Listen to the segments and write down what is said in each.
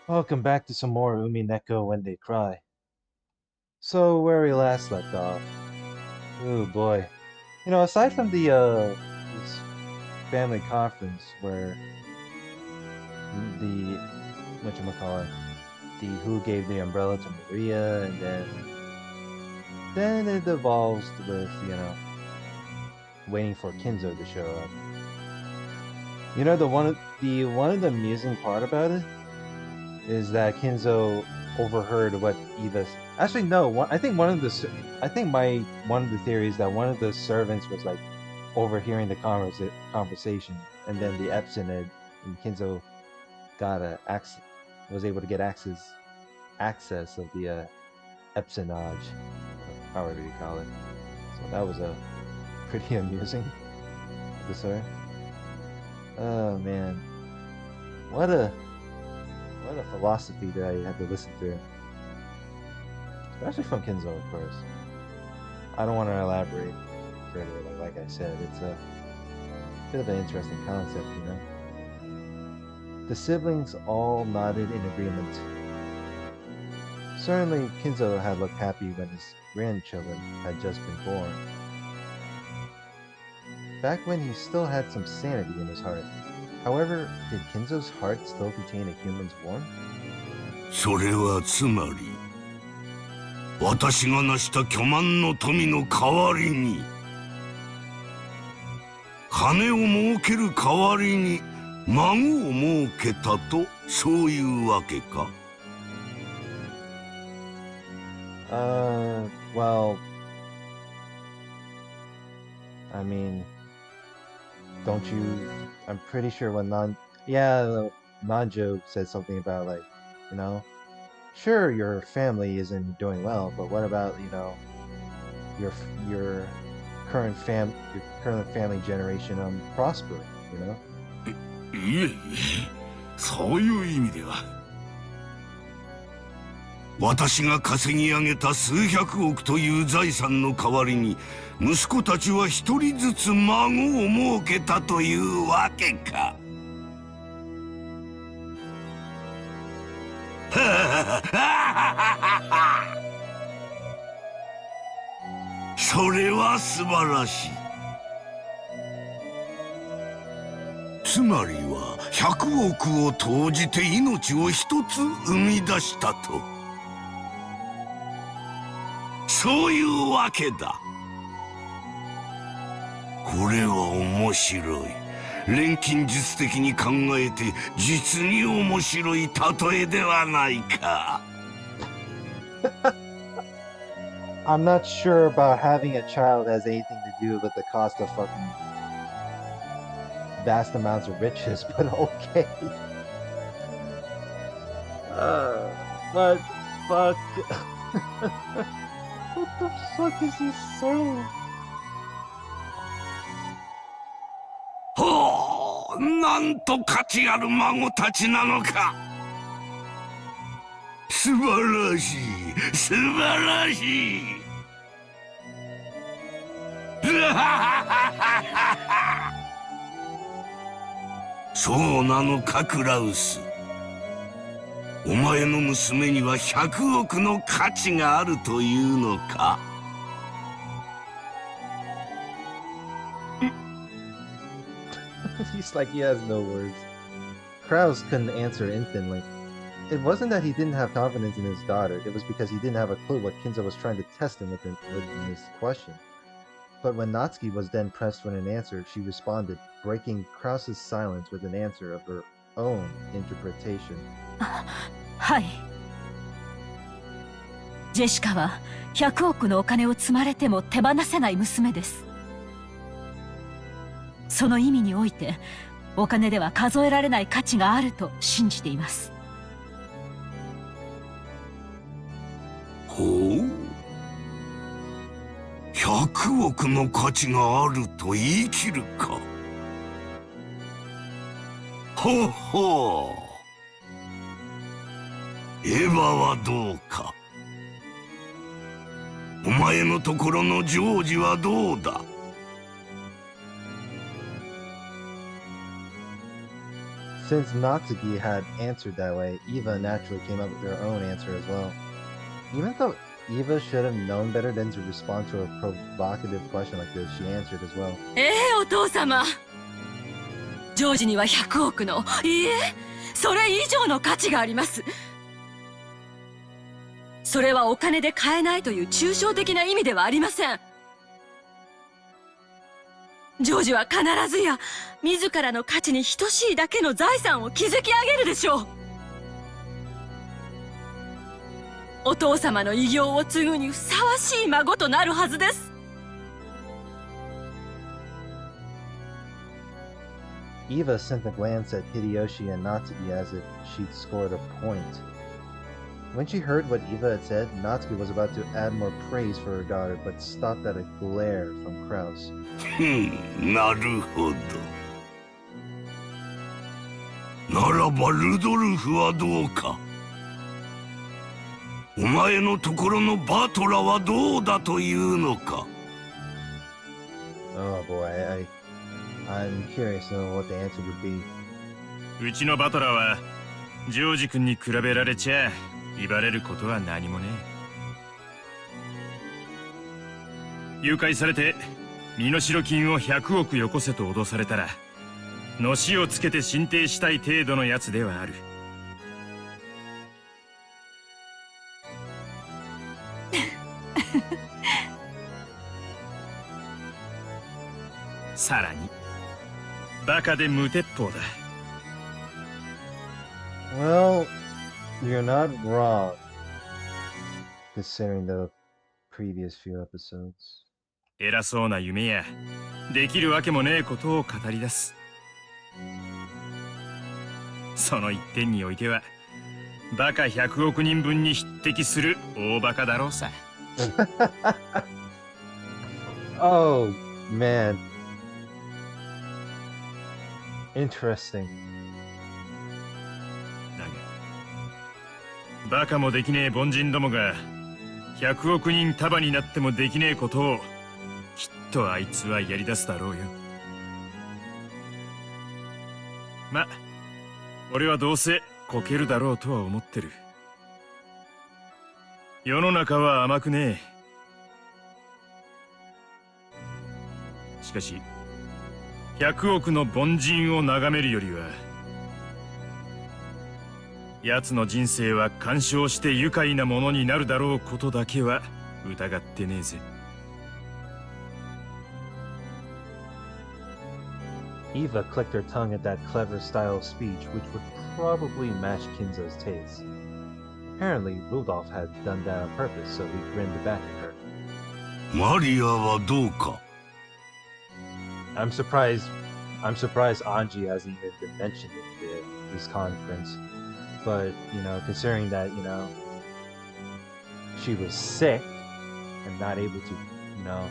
Welcome back to some more Umineko when they cry. So where we last left off. Oh boy. Aside from the this family conference where the whatchamacallit, the who gave the umbrella to Maria and then it evolves with, waiting for Kinzo to show up. One of the amusing part about it is that Kinzo overheard what Eva. Actually, no. I think one of the theories that one of the servants was like overhearing the conversation, and then the Epson and Kinzo got a access, was able to get access of the Epsonage, however you call it. So that was a pretty amusing dessert. Oh man, what a what a philosophy that I had to listen to. Especially from Kinzo, of course. I don't want to elaborate further, like I said, it's a bit of an interesting concept, you know? The siblings all nodded in agreement. Certainly, Kinzo had looked happy when his grandchildren had just been born. Back when he still had some sanity in his heart. However, did Kinzo's heart still contain a human's warmth? それはつまり私が成した巨万の富の代わりに金を儲ける代わりに孫を儲けたとそういうわけか Well, I mean, don't you? I'm pretty sure Nanjo said something about like, you know, sure your family isn't doing well, but what about your your your current family generation prospering, you know? いえいえそういう意味では私が稼ぎ上げた数百億という財産の代わりに息子たちは一人ずつ孫を設けたというわけか。それは素晴らしい。つまりは100億を投じて命を一つ生み出したと。そういうわけだ。これは面白い。錬金術的に考えて実に面白い例えではないか。I'm not sure about having a child has anything to do with the cost of fucking vast amounts of riches, but okay. But fuck. What the fuck is he saying? ほう、なんと価値ある孫たちなのか。素晴らしい、素晴らしい。そうなのか、クラウス。お前の娘には100億の価値があるというのか。He's like he has no words. Krause couldn't answer instantly. It wasn't that he didn't have confidence in his daughter, it was because he didn't have a clue what Kinzo was trying to test him with in this question. But when Natsuki was then pressed for an answer, she responded, breaking Krause's silence with an answer of her own interpretation. はい。ジェシカは100億のお金を積まれても手放せない娘です。その意味において、お金では数えられない価値があると信じています。ほう。100億の価値があると言い切るか。ほうほう。エヴァはどうか。お前のところのジョージはどうだ。Since Natsuki had answered that way, Eva naturally came up with her own answer as well. Even though Eva should have known better than to respond to a provocative question like this, she answered as well. お父様。ジョージには100億の、いいえ、それ以上の価値があります。それはお金で買えないという抽象的な意味ではありません。ジョージは必ずや自らの価値に等しいだけの財産を築き上げるでしょう。お父様の偉業を継ぐにふさわしい孫となるはずです。Eva sent a glance at Hideyoshi and Natsuki as if she'd scored a point. When she heard what Eva had said, Natsuki was about to add more praise for her daughter, but stopped at a glare from Kraus. なるほど。ならばルドルフはどうか。お前のところのバトラはどうだというのか。Oh boy, I'm curious to know what the answer would be. うちのバトラーはジョージ君に比べられちゃ威張れることは何もねえ。誘拐されて身代金を100億よこせと脅されたらのしをつけて進呈したい程度のやつではある。さらにバカで無鉄砲だ。Well, you're not wrong, considering the previous few episodes. 偉そうな夢やできるわけもねえことを語り出す。その一点においてはバカ100億人分に匹敵する大バカだろうさ。Oh man, interesting. だがバカもできねえ凡人どもが100億人束になってもできねえことをきっとあいつはやり出すだろうよ。ま、俺はどうせこけるだろうとは思ってる。世の中は甘くねえ。しかし100億の凡人を眺めるよりは奴の人生は干渉して愉快なものになるだろうことだけは疑ってねえぜ。Eva clicked her tongue at that clever style of speech, which would probably match Kinzo's taste. Apparently, Rudolph had done that on purpose, so he grinned back at her. マリアはどうか。I'm surprised Anji hasn't even been mentioned in this conference. But, you know, considering that, you know, she was sick and not able to, you know,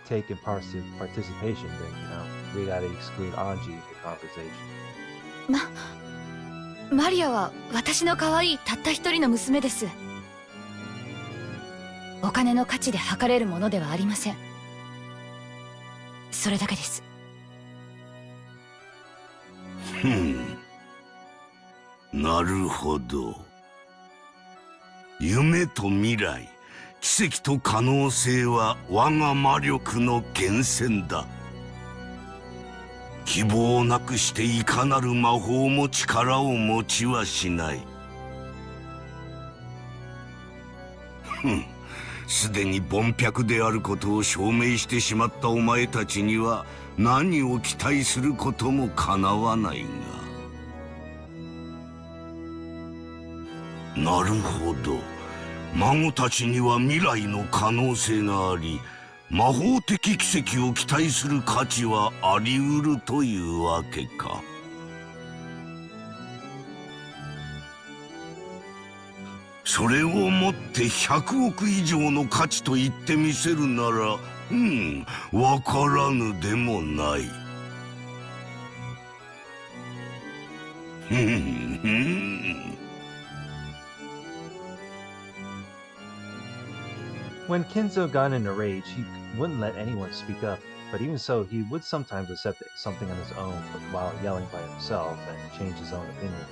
take in participation, then, you know, we gotta exclude Anji in the conversation. マリアは私の可愛いたった一人の娘です。お金の価値で測れるものではありません。それだけです。なるほど。夢と未来、奇跡と可能性は我が魔力の源泉だ。希望をなくしていかなる魔法も力を持ちはしない。すでに凡百であることを証明してしまったお前たちには何を期待することもかなわないが。なるほど。孫たちには未来の可能性があり、魔法的奇跡を期待する価値はあり得るというわけか。それをもって100億以上の価値と言ってみせるなら、わからぬでもない。When Kinzo got in a rage, he wouldn't let anyone speak up. but even so, he would sometimes accept something on his own while yelling by himself and change his own opinion.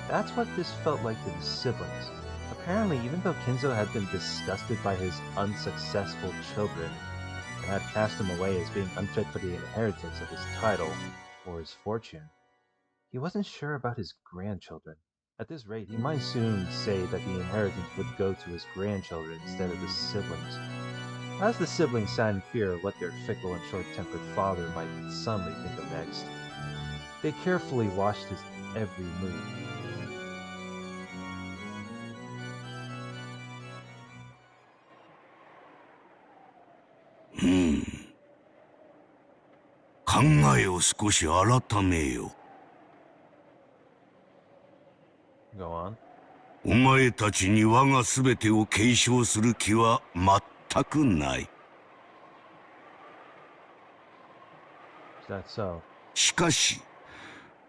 That's what this felt like to the siblings. Apparently, even though Kinzo had been disgusted by his unsuccessful children and had cast him away as being unfit for the inheritance of his title or his fortune, he wasn't sure about his grandchildren. At this rate, he might soon say that the inheritance would go to his grandchildren instead of the siblings. As the siblings sat in fear of what their fickle and short-tempered father might suddenly think of next, they carefully watched his every move. Hmm. 考えを少し改めよ。Go on. お前たちに我が全てを継承する気は全くない。Is that so? しかし、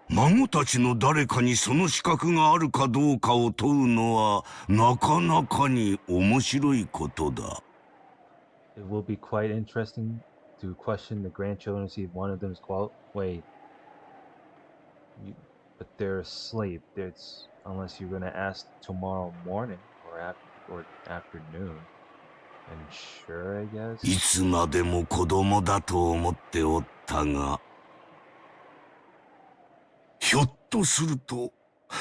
孫たちの誰かにその資格があるかどうかを問うのはなかなかに面白いことだ。It will be quite interesting to question the grandchildren to see if one of them is Wait. But they're asleep. Unless you're gonna ask tomorrow morning or afternoon. And sure, I guess. いつまでも子供だと思っておったが、ひょっとすると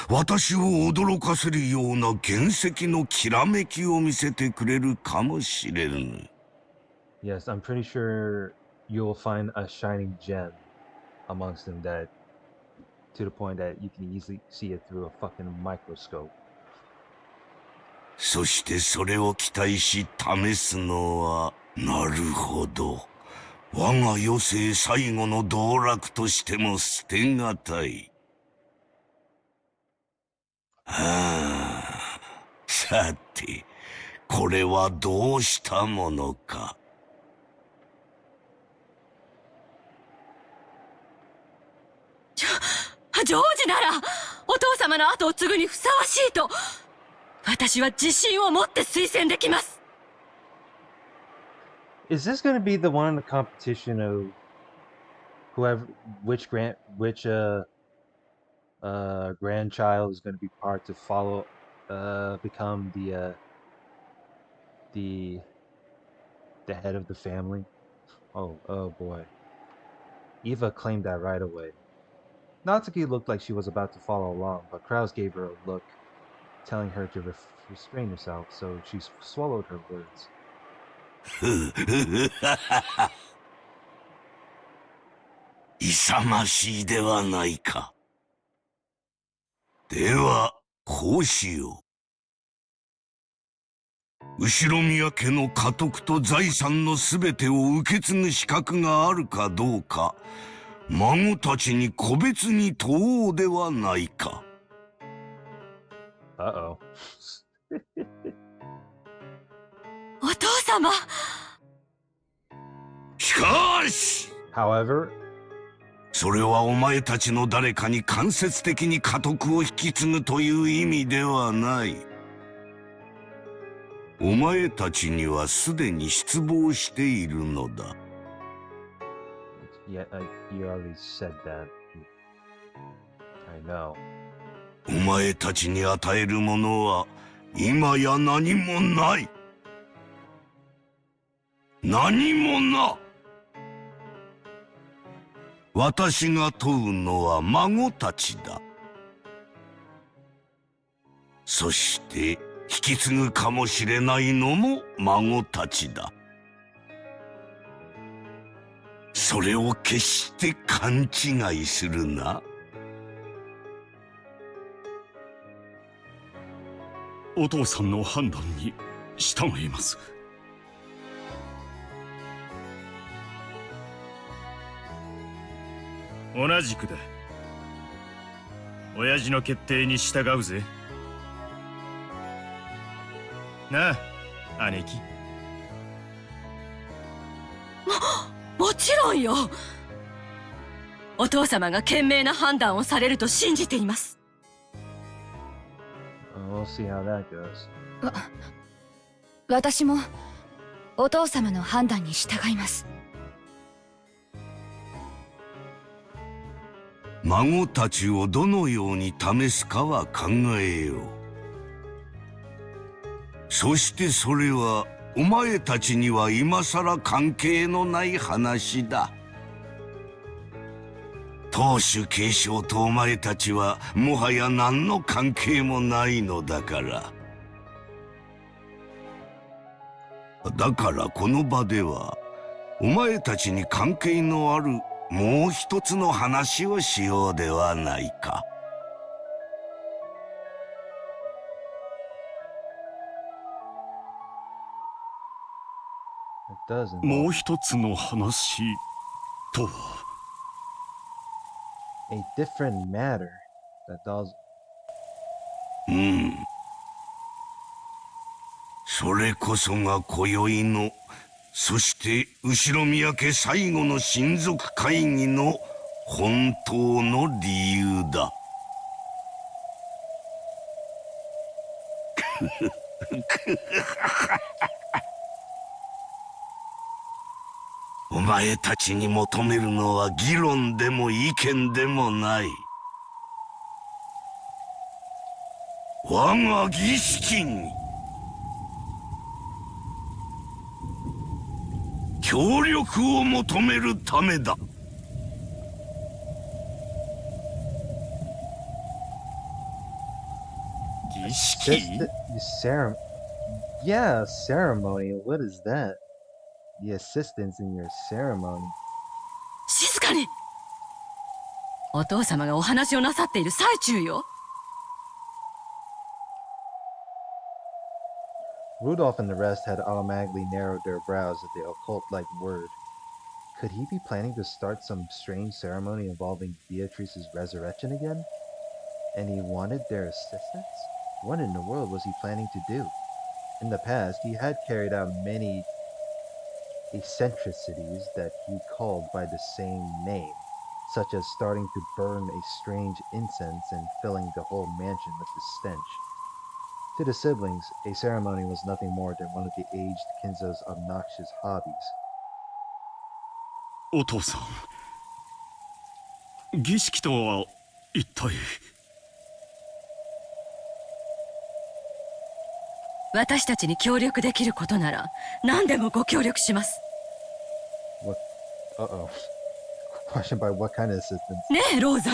私を驚かせるような原石のきらめきを見せてくれるかもしれぬ。Yes, I'm pretty sure you will find a shining gem amongst them to the point that you can easily see it through a fucking microscope. そしてそれを期待し試すのは、なるほど。我が余生最後の道楽としても捨てがたい。はあ、さて、これはどうしたものか。ジョージならお父様の後を継ぐにふさわしいと私は自信を持って推薦できます。 Is this going to be the one in the competition of which grandchild is going to be part to follow become the head of the family? Oh boy. Eva claimed that right away. Natsuki looked like she was about to follow along, but Krause gave her a look, telling her to restrain herself, so she swallowed her words. 勇ましいではないか。では、こうしよう。後宮家の家督と財産のすべてを受け継ぐ資格があるかどうか、孫たちに個別に問おうではないか。Uh-oh. お父様。しかし However, それはお前たちの誰かに間接的に家督を引き継ぐという意味ではない。お前たちにはすでに失望しているのだ。yeah, you already said that. I know. お前たちに与えるものは今や何もない。何もな。私が問うのは孫たちだ。そして引き継ぐかもしれないのも孫たちだ。それを決して勘違いするな。お父さんの判断に従います。同じくだ。親父の決定に従うぜ。なあ、姉貴。もちろんよ。お父様が賢明な判断をされると信じています。We'll see how that goes. 私もお父様の判断に従います。孫たちをどのように試すかは考えよう。そしてそれはお前たちには今さら関係のない話だ。当主継承とお前たちはもはや何の関係もないのだから。だからこの場ではお前たちに関係のあるもう一つの話をしようではないか。もう一つの話とは。A different matter that does. それこそが今宵の、そして後宮家最後の親族会議の本当の理由だ。お前たちに求めるのは議論でも意見でもない。我が儀式に協力を求めるためだ。儀式？ Yeah, ceremony. What is that? The assistance in your ceremony. 静かに。お父様がお話をなさっている最中よ。Rudolph and the rest had automatically narrowed their brows at the occult-like word. Could he be planning to start some strange ceremony involving Beatrice's resurrection again? And he wanted their assistance? What in the world was he planning to do? In the past, he had carried out many eccentricities that he called by the same name, such as starting to burn a strange incense and filling the whole mansion with the stench. To the siblings, a ceremony was nothing more than one of the aged Kinzo's obnoxious hobbies. お父さん、儀式とは一体。私たちに協力できることなら何でもご協力します。What? Uh-oh. Question by what kind of assistance? ねえ、ローザ。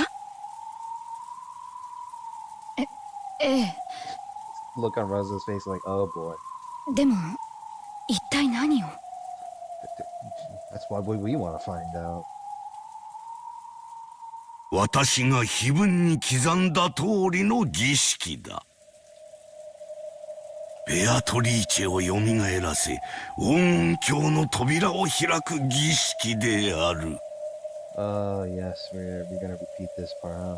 ええ。 Look on Rosa's face like, oh boy. でも一体何を。 That's why we want to find out. 私が碑文に刻んだ通りの儀式だ。ベアトリーチェをよみがえらせ、黄金鏡の扉を開く儀式である。Yes, we're gonna repeat this part, huh?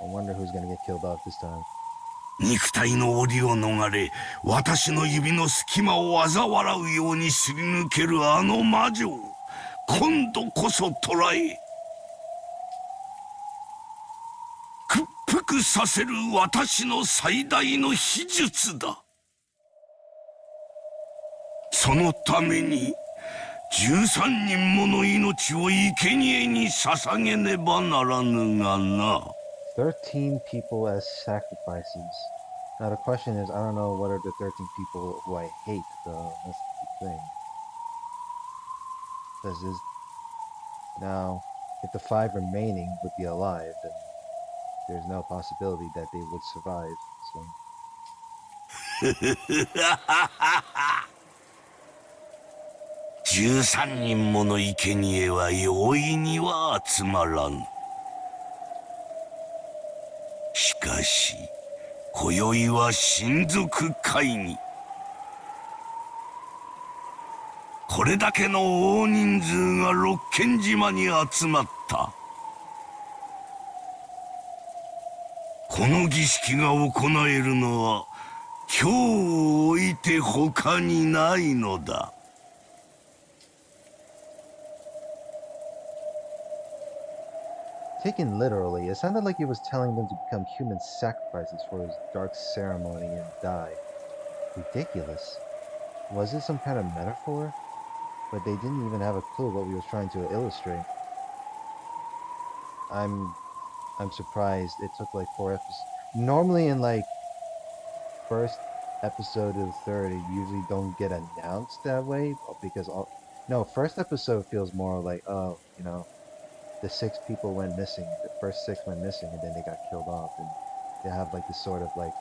I wonder who's gonna get killed off this time. 肉体の檻を逃れ、私の指の隙間を嘲笑うようにすり抜けるあの魔女を、今度こそ捕らえ、屈服させる私の最大の秘術だ。そのために13人もの命を生贄に捧げねばならぬがな。13 people as sacrifices. Now the question is, I don't know what are the 13 people who I hate, though. That's the thing. Because now, if the 5 remaining would be alive, then there's no possibility that they would survive. So. 13人もの生贄は容易には集まらぬ。しかし今宵は親族会議。これだけの大人数が六軒島に集まった。この儀式が行えるのは今日を置いて他にないのだ。Taken literally, it sounded like he was telling them to become human sacrifices for his dark ceremony and die. Ridiculous. Was it some kind of metaphor? But they didn't even have a clue what we was trying to illustrate. I'm I'm surprised it took like 4 episodes. Normally in like first episode to the third, it usually don't get announced that way because all no, first episode feels more like, oh, the 6 people went missing. The first 6 went missing, and then they got killed off, and they have like this sort of like,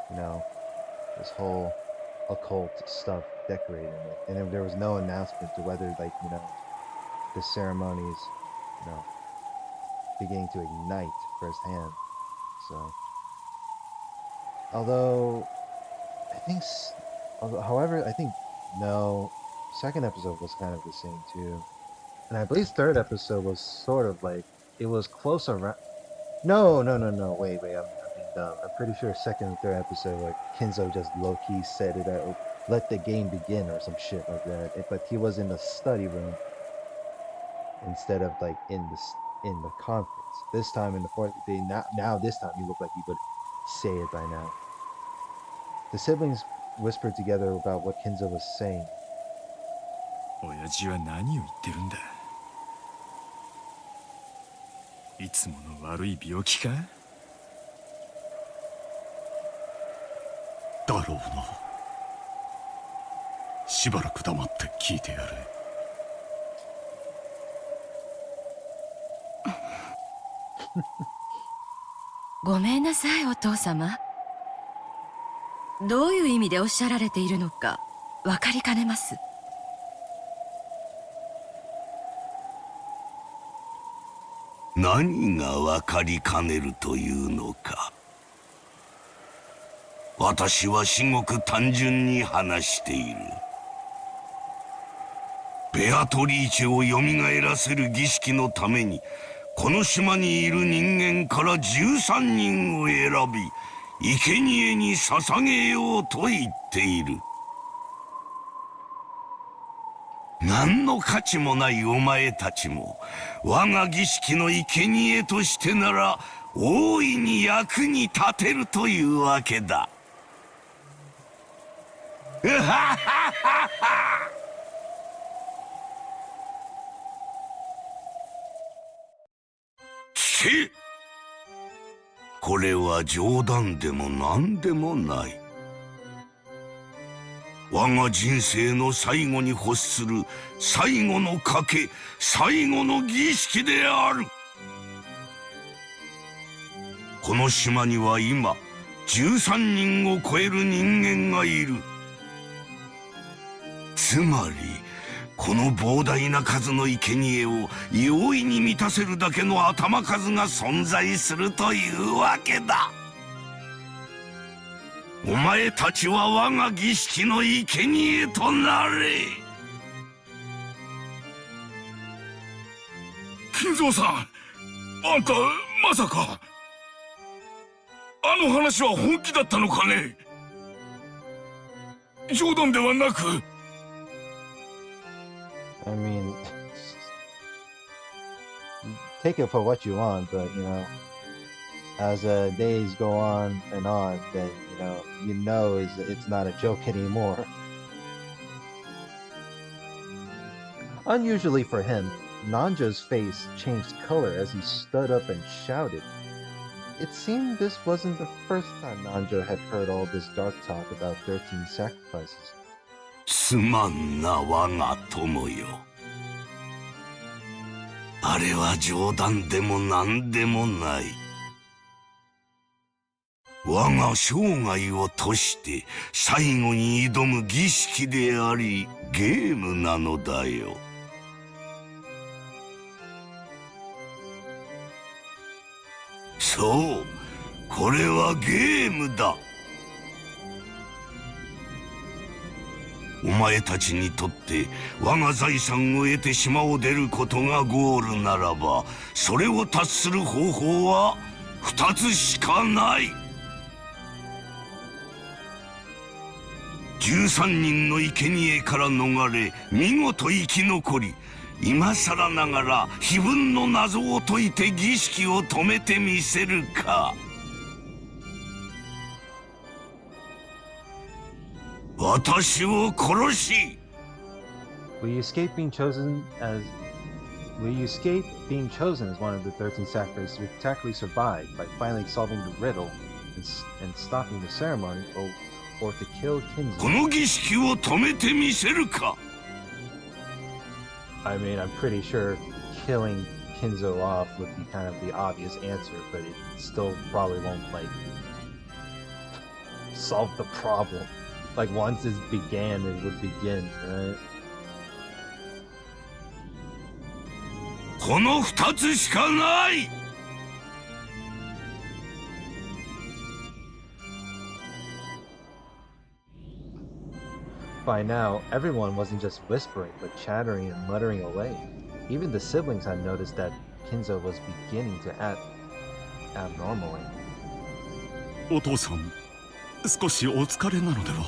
you know, this whole occult stuff decorating it, and then there was no announcement to whether like the ceremony is, you know, beginning to ignite firsthand. So, although I think, however, I think no, second episode was kind of the same too, and I believe third episode was sort of like it was close around. No, no, no, no. Wait. I'm being dumb. I'm pretty sure second and third episode, like Kinzo just low key said it out, let the game begin or some shit like that. But he was in the study room instead of like in the conference. This time in the fourth, now this time he looked like he would say it by now. The siblings whispered together about what Kinzo was saying. 親父は何を言ってるんだ。いつもの悪い病気か。だろうな。しばらく黙って聞いてやれ。ごめんなさい、お父様。どういう意味でおっしゃられているのか分かりかねます。何が分かりかねるというのか。私は至極単純に話している。ベアトリーチェをよみがえらせる儀式のために、この島にいる人間から13人を選び、生贄に捧げようと言っている。何の価値もないお前たちも、我が儀式の生贄としてなら大いに役に立てるというわけだ。聞け！これは冗談でも何でもない。我が人生の最後に欲する最後の賭け、最後の儀式である。この島には今13人を超える人間がいる。つまりこの膨大な数の生贄を容易に満たせるだけの頭数が存在するというわけだ。お前たちは我が儀式の生贄となれ。金蔵さん、あんたまさかあの話は本気だったのかね。冗談ではなく。I mean, take it for what you want, but as days go on, then it's not a joke anymore. Unusually for him, Nanjo's face changed color as he stood up and shouted. It seemed this wasn't the first time Nanjo had heard all this dark talk about 13 sacrifices. すまんな我が友よ。あれは冗談でも何でもない。我が生涯を賭して最後に挑む儀式でありゲームなのだよ。そう、これはゲームだ。お前たちにとって我が財産を得て島を出ることがゴールならば、それを達する方法は2つしかない。13人の生贄から逃れ見事生き残り、今更ながら碑文の謎を解いて儀式を止めてみせるか。私を殺し。 Will you escape being chosen as Will you escape being chosen as one of the 13 sacrifices to spectacularly survive by finally solving the riddle and stopping the ceremony, or to kill こ Kinzo? の儀式を止めてみせるか。 I mean, I'm pretty sure killing Kinzo off would be kind of the obvious answer, but it still probably won't, like, solve the problem. Like, once it began, it would begin, right? この2つしかない。 By now, everyone wasn't just whispering, but chattering and muttering away. Even the siblings had noticed that Kinzo was beginning to act abnormally. お父さん、少しお疲れなのでは。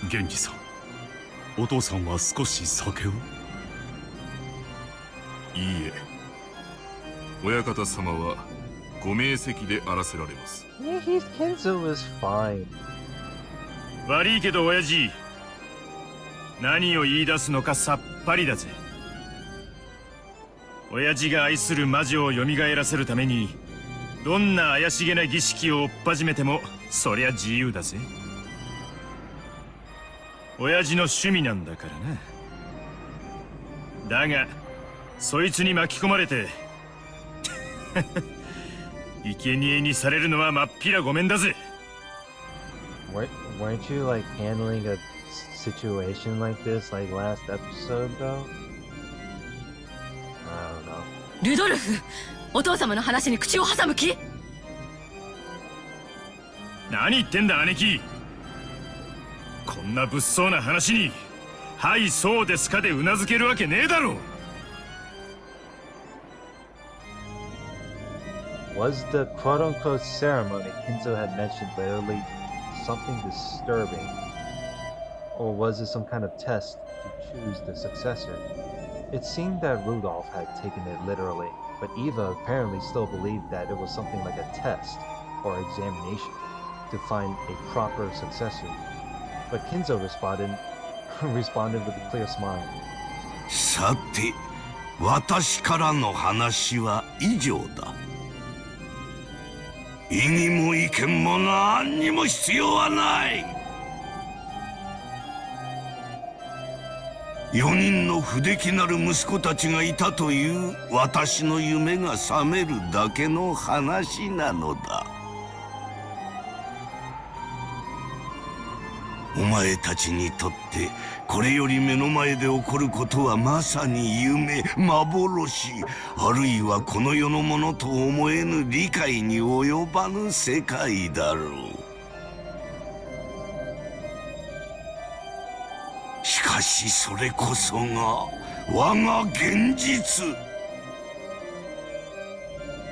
源氏さん、お父さんは少し酒を。いいえ、親方様はご明晰であらせられます。 Yeah, Kinzo is fine. 悪いけど親父、何を言い出すのかさっぱりだぜ。親父が愛する魔女を蘇らせるためにどんな怪しげな儀式を追っ始めてもそりゃ自由だぜ。親父の趣味なんだからな。だがそいつに巻き込まれて生贄にされるのはまっぴらごめんだぜ。Weren't you like handling a situation like this like last episode though? I don't know. ルドルフ、お父様の話に口を挟む気？何言ってんだ姉貴。こんな物騒な話に「はいそうですか」でうなずけるわけねえだろ。 Was the quote-unquote ceremony Kinzo had mentioned literally something disturbing? Or was it some kind of test to choose the successor? It seemed that Rudolph had taken it literally, but Eva apparently still believed that it was something like a test or examination to find a proper successor. But Kinzo responded with a clear smile. さて、私からの話は以上だ。 異議も意見も何にも必要はない。4人の不出来なる息子たちがいたという私の夢が覚めるだけの話なのだ。お前たちにとってこれより目の前で起こることはまさに夢、幻、あるいはこの世のものと思えぬ理解に及ばぬ世界だろう。しかしそれこそが我が現実。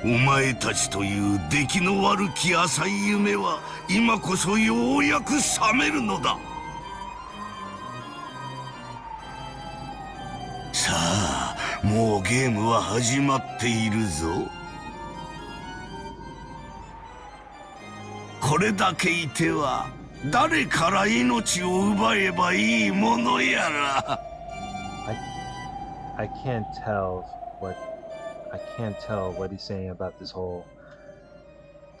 お前たちという出来の悪き浅い夢は今こそようやく覚めるのだ。さあ、もうゲームは始まっているぞ。これだけいては誰から命を奪えばいいものやら。I can't tell what he's saying about this whole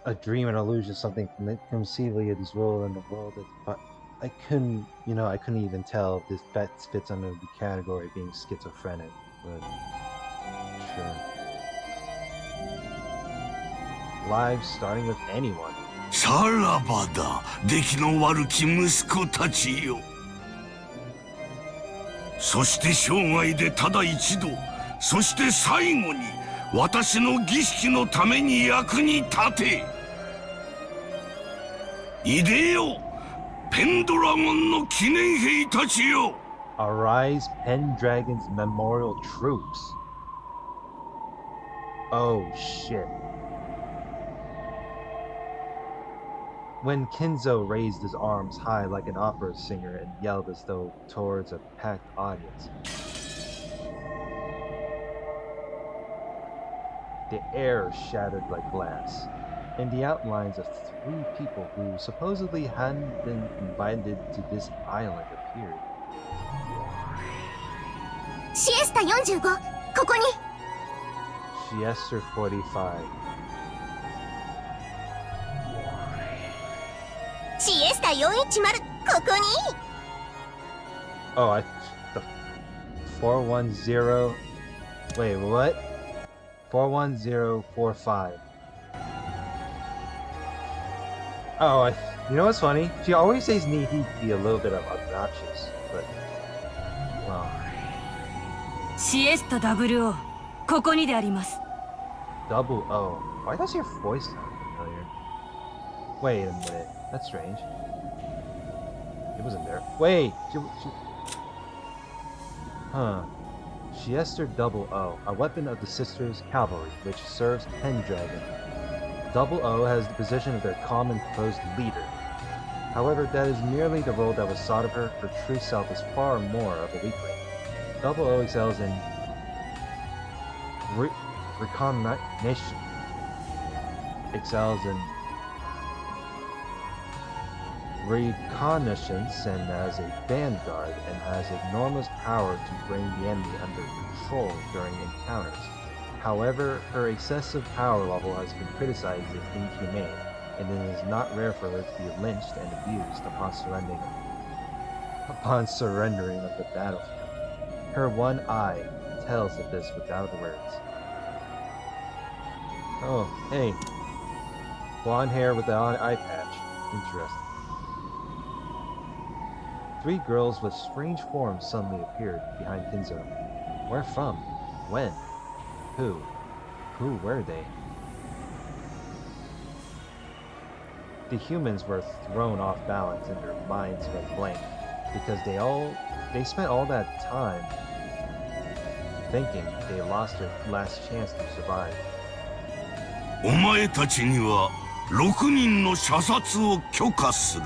a dream and illusion, something conceivably of this world and the world. But I couldn't even tell if this fits under the category of being schizophrenic. But sure, lives starting with anyone. さらばだ、出来の悪き息子たちよ。そして生涯でただ一度、そして最後に私の儀式のために役に立て。いでよ、ペンドラゴンの記念兵たちよ。Arise, Pendragon's memorial troops. Oh shit. When Kinzo raised his arms high like an opera singer and yelled as though towards a packed audience, the air shattered like glass, and the outlines of 3 people who supposedly hadn't been invited to this island appeared. シエスタ45、ここに。 Siesta 45. シエスタ410、ここに。 Oh, the 410. Wait, what? 41045. Oh, you know what's funny? She always says need to be a little bit of obnoxious, but well. シエスタ00、ここにであります。 Double O. Why does your voice sound familiar? Wait a minute. That's strange. It wasn't there. Wait! Huh. Siester Double O, a weapon of the Sisters' Cavalry, which serves Pendragon. Double O has the position of their common proposed leader. However, that is merely the role that was sought of her. Her true self is far more of a weakling. Double O excels in recognition. Excels in reconnaissance and as a vanguard, and has enormous power to bring the enemy under control during encounters. However, her excessive power level has been criticized as inhumane, and it is not rare for her to be lynched and abused upon surrendering of the battlefield. Her one eye tells of this without words. Oh, hey. Blonde hair with the eye patch. Interesting. Three girls with strange forms suddenly appeared behind Kinzo. Where from? When? Who? Who were they? The humans were thrown off balance and their minds went blank, because they spent all that time thinking they lost their last chance to survive. お前たちには6人の射殺を許可する。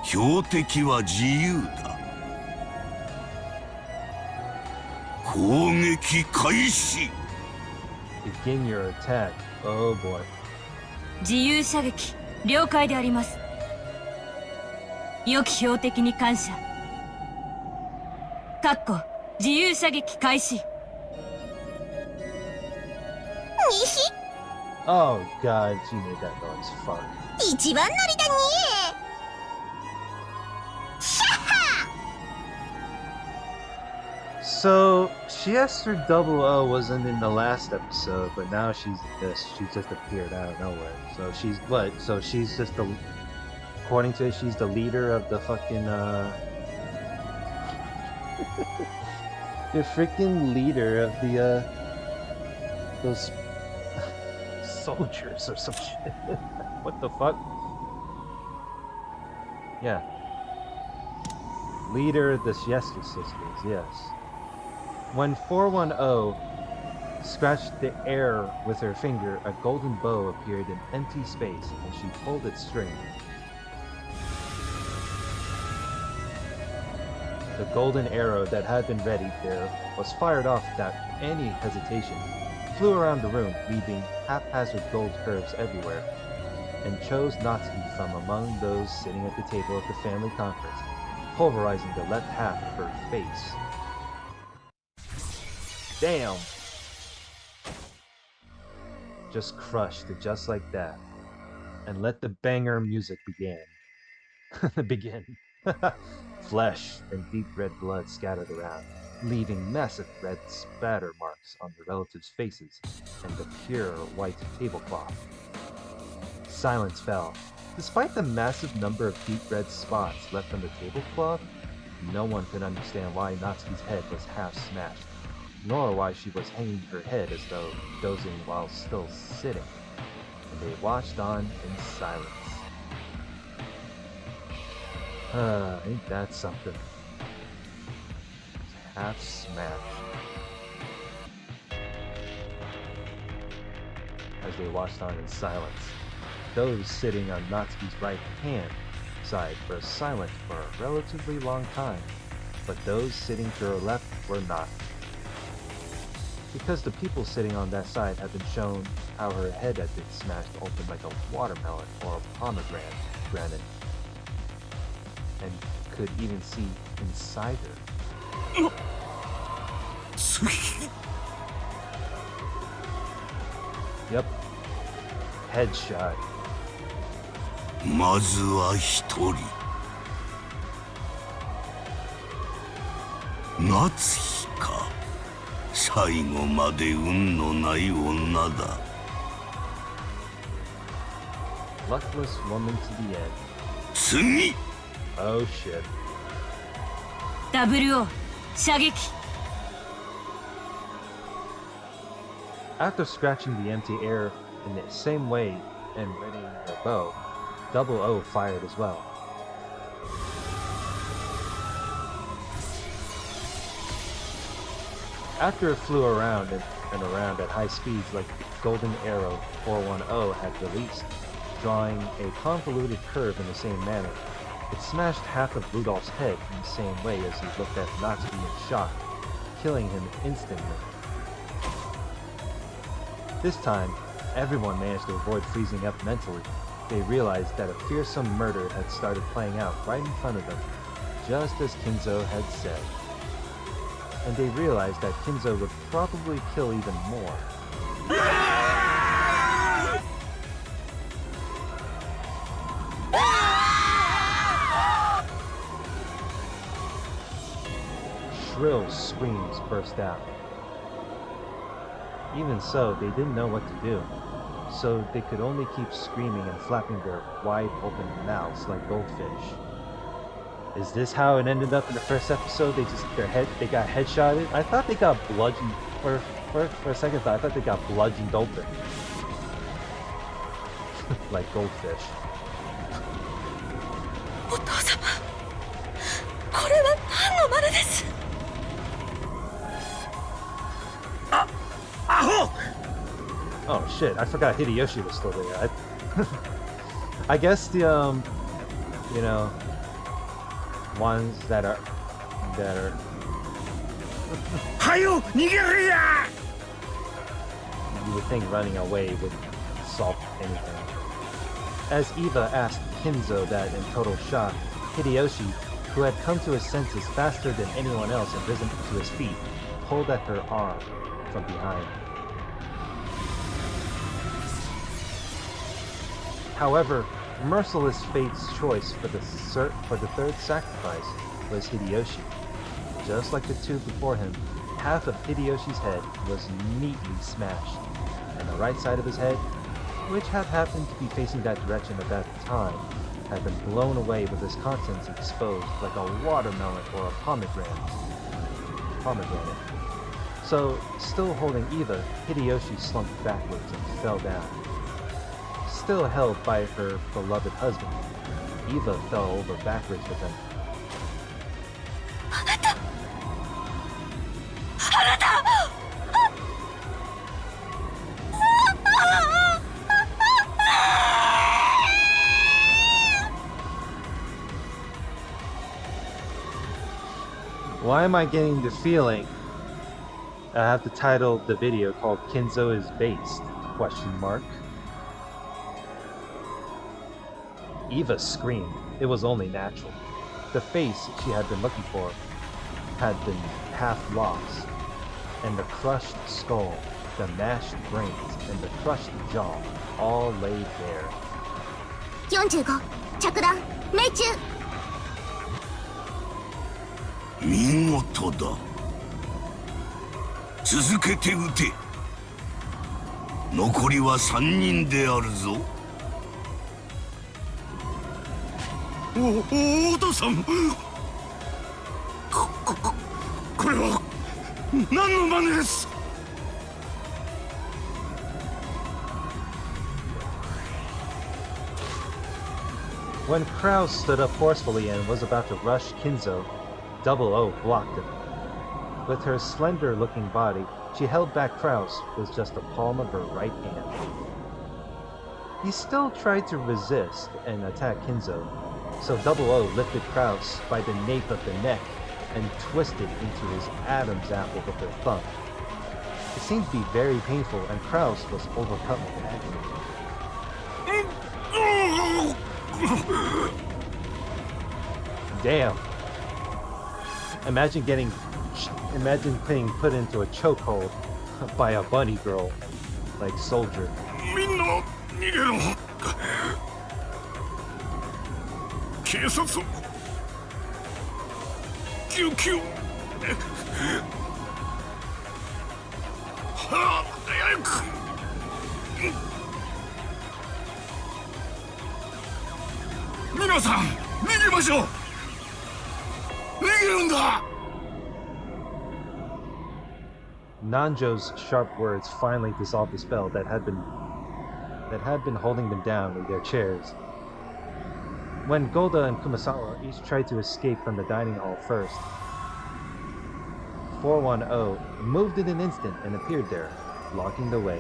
標的は自由だ。攻撃開始。Begin your attack. Oh boy. 自由射撃、了解であります。良き標的に感謝。かっこ自由射撃開始。Oh god, she made that noise. Fuck. 一番乗りだね。シャッハ So, Siester Double O wasn't in the last episode, but now she's in this. She just appeared out of nowhere. So she's what? So she's just the, according to it, she's the leader of the fucking the freaking leader of the those soldiers or some shit. What the fuck? Yeah. Leader of the Siesta Sisters, yes. When 410 scratched the air with her finger, a golden bow appeared in empty space, and she pulled its string. The golden arrow that had been ready there was fired off without any hesitation, flew around the room, leaving haphazard gold curves everywhere, and chose Natsuki from among those sitting at the table of the family conference, pulverizing the left half of her face. Damn! Just crushed it just like that. And let the banger music begin. Flesh and deep red blood scattered around, leaving massive red spatter marks on the relatives' faces and the pure white tablecloth. Silence fell. Despite the massive number of deep red spots left on the tablecloth, no one could understand why Natsuki's head was half smashed, nor why she was hanging her head as though dozing while still sitting, and they watched on in silence. Ain't that something? Half smashed. As they watched on in silence, those sitting on Natsuki's right hand side were silent for a relatively long time, but those sitting to her left were not. Because the people sitting on that side had been shown how her head had been smashed open like a watermelon or a pomegranate, and could even see inside her. Yep. Headshot. まずは一人。夏日か。最後まで運のない女だ。Luckless woman to the end. 次 Oh shit. 00射撃 After scratching the empty air in the same way and readying their bow, 00 fired as well. After it flew around and around at high speeds like the golden arrow 410 had released, drawing a convoluted curve in the same manner, it smashed half of Rudolph's head in the same way as he looked at Natsuki in shock, killing him instantly. This time, everyone managed to avoid freezing up mentally. They realized that a fearsome murder had started playing out right in front of them, just as Kinzo had said. And they realized that Kinzo would probably kill even more. Shrill screams burst out. Even so, they didn't know what to do, so they could only keep screaming and flapping their wide open mouths like goldfish. Is this how it ended up in the first episode? They got headshotted? I thought they got bludgeoned. For a second thought, I thought they got bludgeoned open. Like goldfish. お父様これは何の真似です Oh shit, I forgot Hideyoshi was still there. I guess the you know, ones that are はよ逃げるや you would think running away would solve anything. As Eva asked Kinzo that in total shock, Hideyoshi, who had come to his senses faster than anyone else and risen to his feet, pulled at her arm from behind. However, merciless fate's choice for the third sacrifice was Hideyoshi. Just like the two before him, half of Hideyoshi's head was neatly smashed, and the right side of his head, which had happened to be facing that direction at that time, had been blown away with its contents exposed like a watermelon or a pomegranate. So, still holding Eva, Hideyoshi slumped backwards and fell down. Still held by her beloved husband, Eva fell over backwards with him. Why am I getting the feeling I have to title the video called Kinzo is Based? Question mark. Eva screamed. It was only natural. The face she had been looking for had been half lost, and the crushed skull, the mashed brains, and the crushed jaw all lay bare. 45着弾命中見事だ。続けて撃て。残りは3人であるぞ。お父さん、これは何の真似です When Krause stood up forcefully and was about to rush Kinzo, 00 blocked him. With her slender-looking body, she held back Krause with just the palm of her right hand. He still tried to resist and attack Kinzo, so 00 lifted Krause by the nape of the neck and twisted into his Adam's apple with her thumb. It seemed to be very painful, and Krause was overcome with agony. Damn. Imagine being put into a chokehold by a bunny girl, like Soldier. みんな逃げろ。警察を救急はあ早く。皆さん逃げましょう。逃げるんだ。 Nanjo's sharp words finally dissolved the spell that had been holding them down in their chairs. When Golda and Kumasawa each tried to escape from the dining hall first, 410 moved in an instant and appeared there, blocking the way.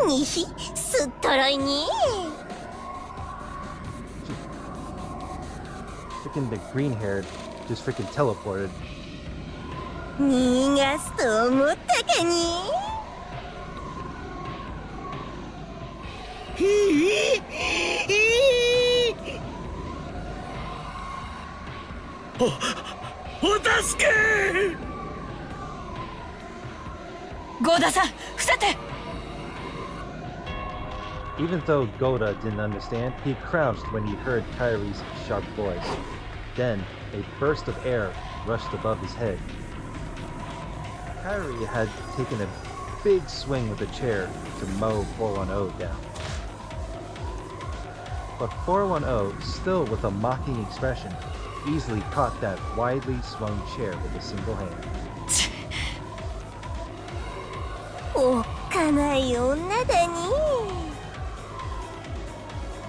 にひすっとろいに Freaking the green-haired just freaking teleported. 逃がすと思ったかに お助け。ゴーダさん伏せて。 Even though Goda didn't understand, he crouched when he heard Kyrie's sharp voice. Then, a burst of air rushed above his head. Kyrie had taken a big swing with a chair to mow 410 down. But 410, still with a mocking expression, easily caught that widely swung chair with a single hand. おっかない女だに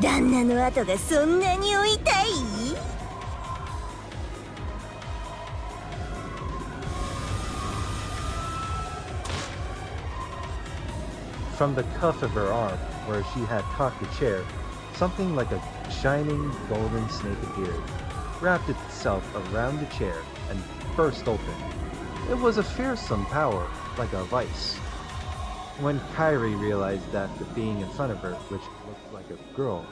旦那の後がそんなに追いたい From the cuff of her arm, where she had caught the chair, something like a shining golden snake appeared, wrapped itself around the chair, and burst open. It was a fearsome power, like a vice. When Kyrie realized that the being in front of her, which looked like a girl,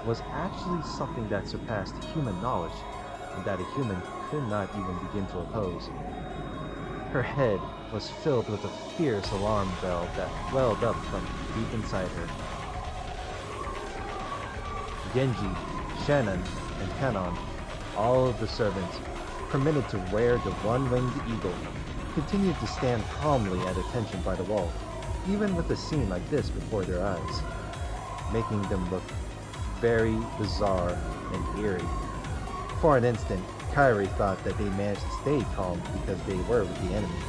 was actually something that surpassed human knowledge, and that a human could not even begin to oppose, her head was filled with a fierce alarm bell that welled up from deep inside her. Genji, Shannon, and Kanon, all of the servants, permitted to wear the one-winged eagle, continued to stand calmly at attention by the wall, even with a scene like this before their eyes, making them look very bizarre and eerie. For an instant, Kyrie thought that they managed to stay calm because they were with the enemy,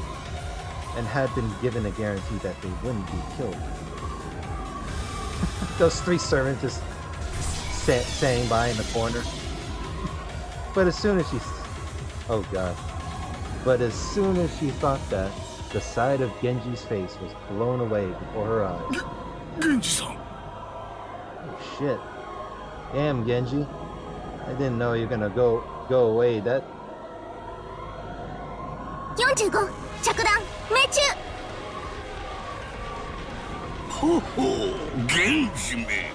and had been given a guarantee that they wouldn't be killed. Those three servants just saying by in the corner. But as soon as she... Oh god. But as soon as she thought that, the side of Genji's face was blown away before her eyes. Genji-san. Oh shit. Damn, Genji. I didn't know you were gonna go away that... 45着弾命中ほほう、源氏め、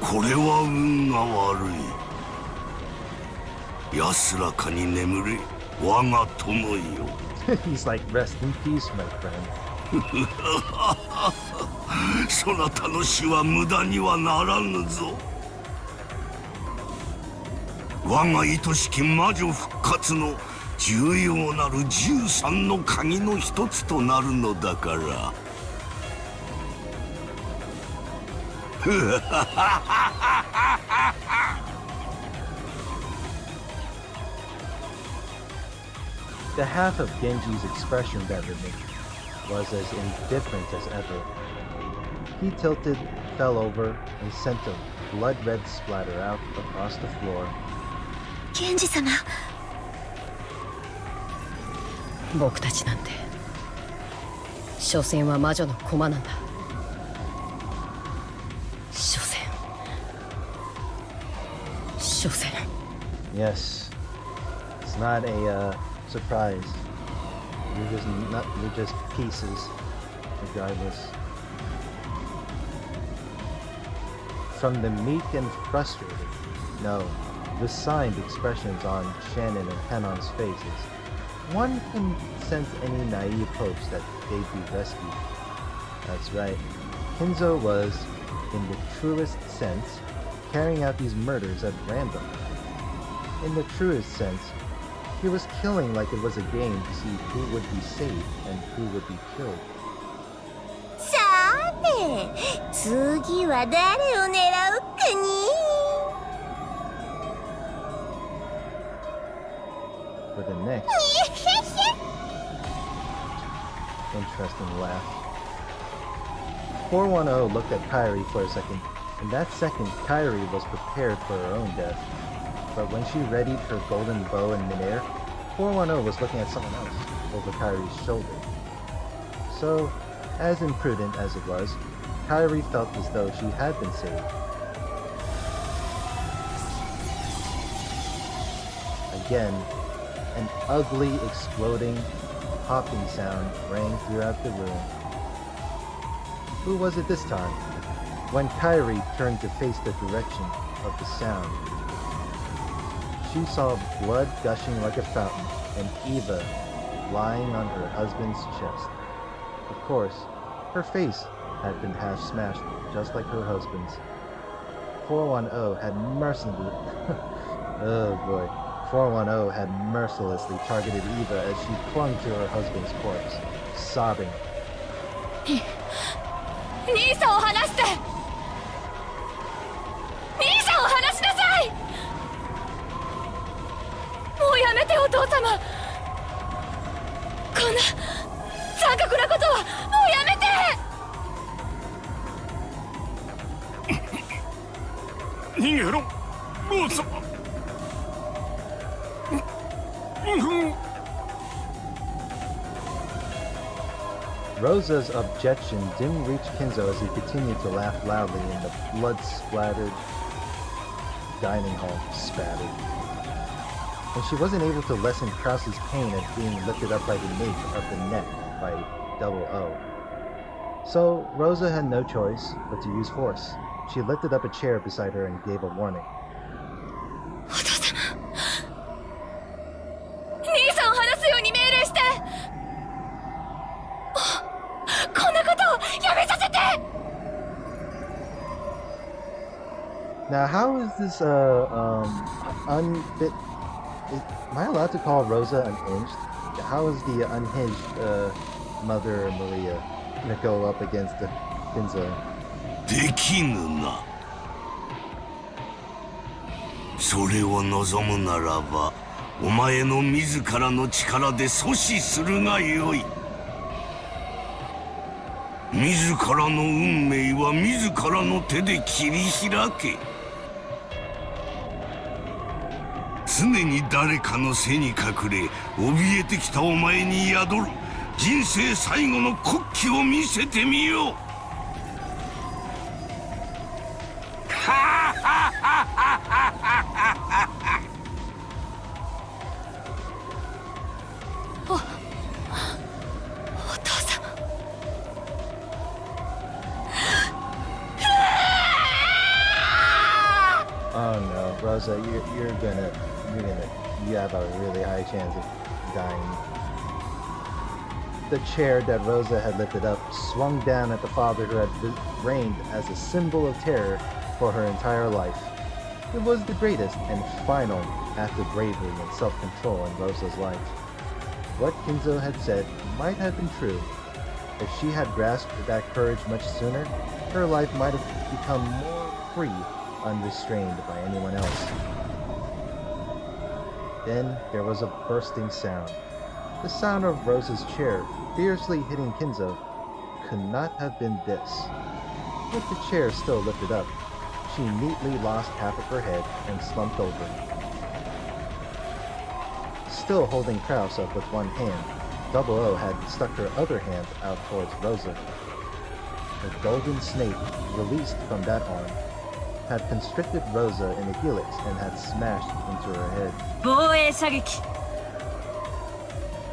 これは運が悪い。安らかに眠れ、我が友よ。He's like, rest in peace, my friend. そなたの死は無駄にはならぬぞ。我が愛しき魔女復活の重要なる13の鍵の一つとなるのだから。The half of Genji's expression that remained was as indifferent as ever. He tilted, fell over, and sent a blood-red splatter out across the floor. 源氏様僕たちなんて所詮は魔女の駒なんだ。所詮 Yes, it's not a surprise. You're just pieces, regardless. From the meek and frustrated, no, resigned expressions on Shannon and Kanon's faces, one can sense any naive hopes that they'd be rescued. That's right, Kinzo was, in the truest sense, carrying out these murders at random. In the truest sense, he was killing like it was a game to see who would be saved and who would be killed. さて次は誰を狙うかに For the next interesting laugh, 410 looked at Kairi for a second. In that second, Kairi was prepared for her own death. But when she readied her golden bow in midair, 410 was looking at someone else over Kairi's shoulder. So, as imprudent as it was, Kairi felt as though she had been saved. Again, an ugly, exploding, popping sound rang throughout the room. Who was it this time? When Kairi turned to face the direction of the sound, she saw blood gushing like a fountain and Eva lying on her husband's chest. Of course, her face had been smashed just like her husband's. 410 had mercilessly oh boy. 410 had mercilessly targeted Eva as she clung to her husband's corpse, sobbing. 兄さんを離して、兄さんを離しなさい。もうやめてお父様。こんな残酷なことはもうやめて。逃げろ王様。Rosa's objection didn't reach Kinzo as he continued to laugh loudly in the blood-splattered dining hall spattered. And she wasn't able to lessen Krause's pain at being lifted up by the nape of the neck by Double O. So Rosa had no choice but to use force. She lifted up a chair beside her and gave a warning. お父様、兄さんを離すように命令して。こんなことをやめさせて。Now, how is this unfit? Am I allowed to call Rosa unhinged? How is the unhinged Mother Maria gonna go up against Kinzo? できぬな。それを望むならば、お前の自らの力で阻止するがよい。自らの運命は自らの手で切り開け。常に誰かの背に隠れ怯えてきたお前に宿る人生最後の国旗を見せてみよう。Oh no, Rosa, you have a really high chance of dying. The chair that Rosa had lifted up swung down at the father who had reigned as a symbol of terror for her entire life. It was the greatest and final act of bravery and self-control in Rosa's life. What Kinzo had said might have been true. If she had grasped that courage much sooner, her life might have become more free, unrestrained by anyone else. Then there was a bursting sound. The sound of Rosa's chair fiercely hitting Kinzo could not have been this. With the chair still lifted up, she neatly lost half of her head and slumped over. Still holding Krause up with one hand, Double O had stuck her other hand out towards Rosa. The golden snake, released from that arm, had constricted Rosa in a helix and had smashed into her head. 防衛射撃。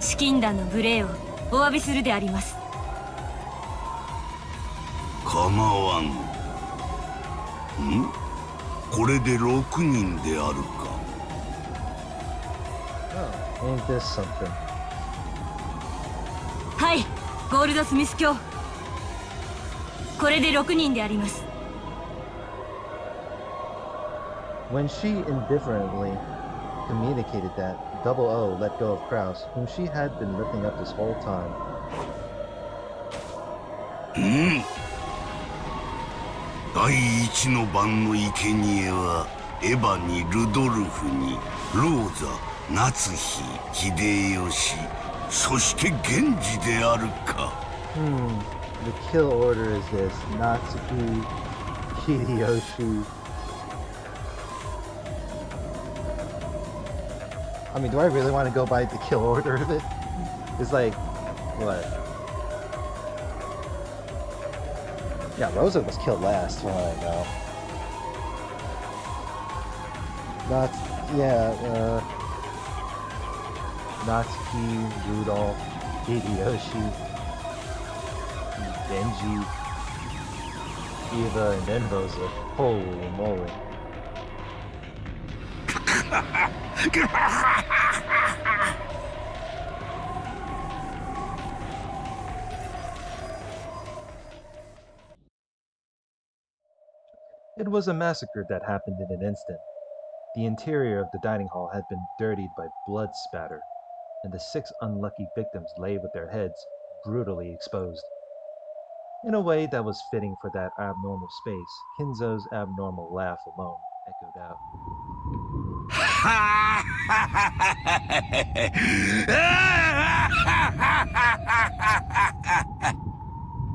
資金団の無礼をお詫びするであります。構わん。これで6人であるか。Oh, ain't this something? はい、ゴールドスミス卿。これで6人であります。When she indifferently communicated that, Double O let go of Kraus, whom she had been lifting up this whole time. 第一の番の生贄はエヴァにルドルフにローザ、夏日、秀吉、そして源氏であるか。The kill order is this: Natsuki, Hideyoshi. I mean, do I really want to go by the kill order of it? It's like, what? Yeah, Rosa was killed last, from what I know. Natsuki, Rudolph, Hideyoshi, Genji, Eva, and then Rosa. Holy moly. It was a massacre that happened in an instant. The interior of the dining hall had been dirtied by blood spatter, and the 6 unlucky victims lay with their heads brutally exposed. In a way that was fitting for that abnormal space, Kinzo's abnormal laugh alone echoed out.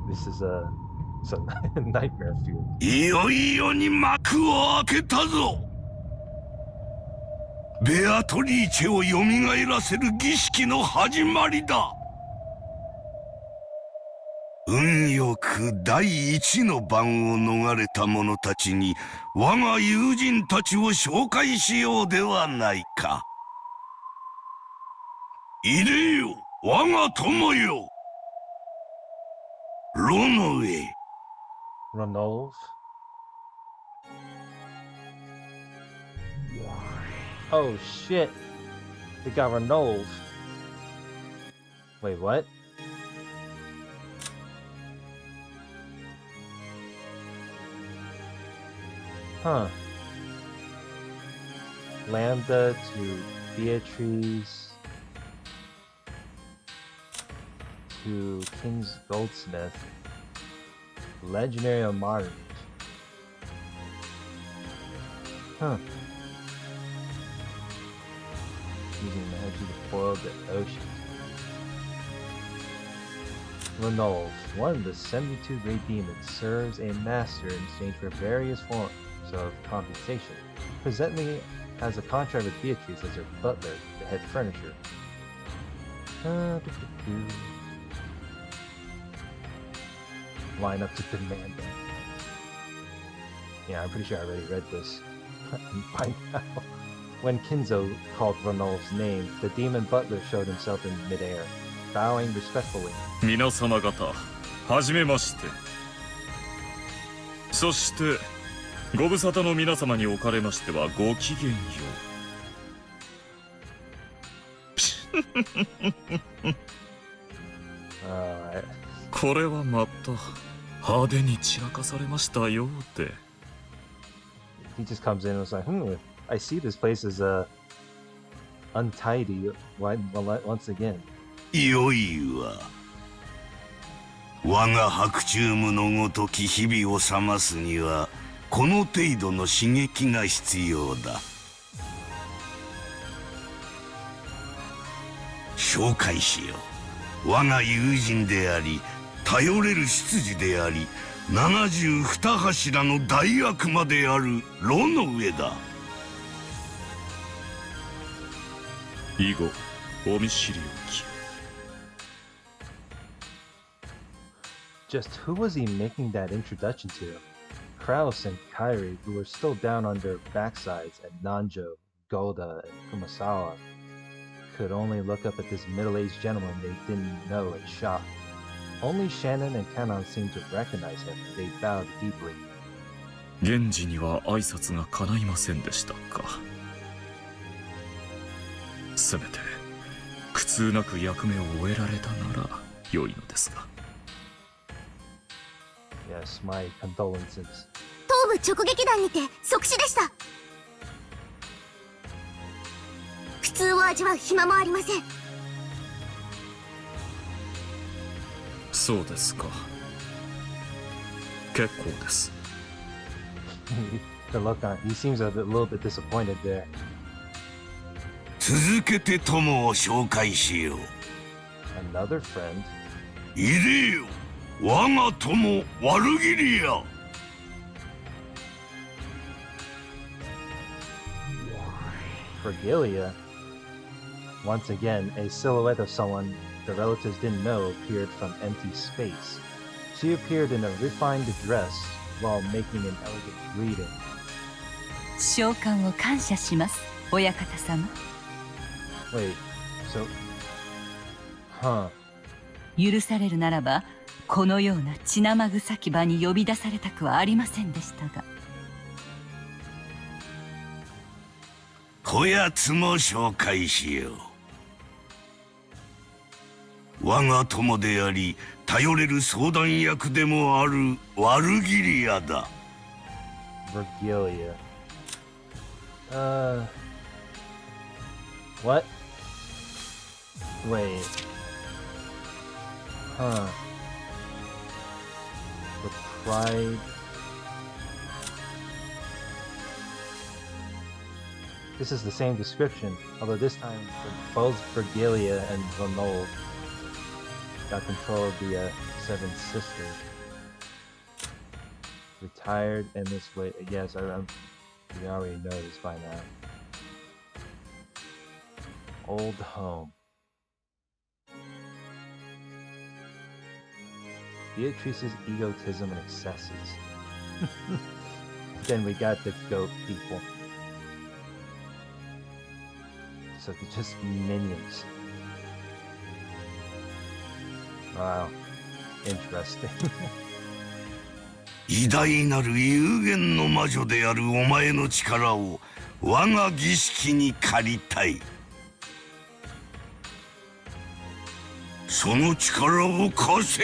This is it's a nightmare fuel. いよいよに幕を開けたぞ。ベアトリーチェを蘇らせる儀式の始まりだ。運よく第一の番を逃れた者たちに我が友人たちを紹介しようではないか。いでよ、我が友よ。ロノウェ。Ranulf? Oh shit! They got Ranulf. Wait, what? Huh. Lambda to Beatrice to King's Goldsmith. Legendary or modern? Huh. Using energy to boil the ocean. Ranulf, one of the 72 great demons, serves a master in exchange for various forms of compensation, presently has a contract with Beatrice as her butler, the head furnisher. Line up to demand that. Yeah, I'm pretty sure I already read this by now. When Kinzo called Ranulf's name, the demon butler showed himself in midair, bowing respectfully. 皆様方、はじめまして。そして、ご無沙汰の皆様におかれましてはごきげんよう。これはまた派手に散らかされましたようで。He just comes in and was like, I see this place is untidy once again. よいわ。我が白昼夢のごとき日々を覚ますにはこの程度の刺激が必要だ。紹介しよう。我が友人であり頼れる執事であり72柱の大悪魔であるロの上だ。以後お見知りおき。Just who was he making that introduction to? Kraus and Kairi, who were still down on their backsides at Nanjo, Golda, and Kumasawa, could only look up at this middle-aged gentleman they didn't know in shock. Only Shannon and Kanon seemed to recognize him, and they bowed deeply. 源氏には挨拶が叶いませんでしたか。せめて苦痛なく役目を終えられたなら良いのですが。 Yes, my condolences. 東部直撃弾にて即死でした。普通を味わう暇もありません。そうですか。結構です。The look on, he seems a little bit disappointed there. 続けて友を紹介しよう。 Another friend. いでよ、我が友ワルギリア。Vergilia. Once again, a silhouette of someone the relatives didn't know appeared from empty space. She appeared in a refined dress while making an elegant greeting. 召喚を感謝します、親方様。 Wait, so... Huh. 許されるならば、このような血生臭き場に呼び出されたくはありませんでしたが。こやつも紹介しよう。我が友であり、頼れる相談役でもあるワルギリアだ。Vergilia. What? Wait. Huh. The pride. This is the same description, although this time both Vergilia and Ronald got control of the Seven Sisters. Retired in this way. Yes, we already know this by now. Old home. Beatrice's egotism and excesses. Then we got the goat people. So they're just minions. Wow. Interesting. 偉大なる有限の魔女であるお前の力を我が儀式に借りたい。その力を貸せ。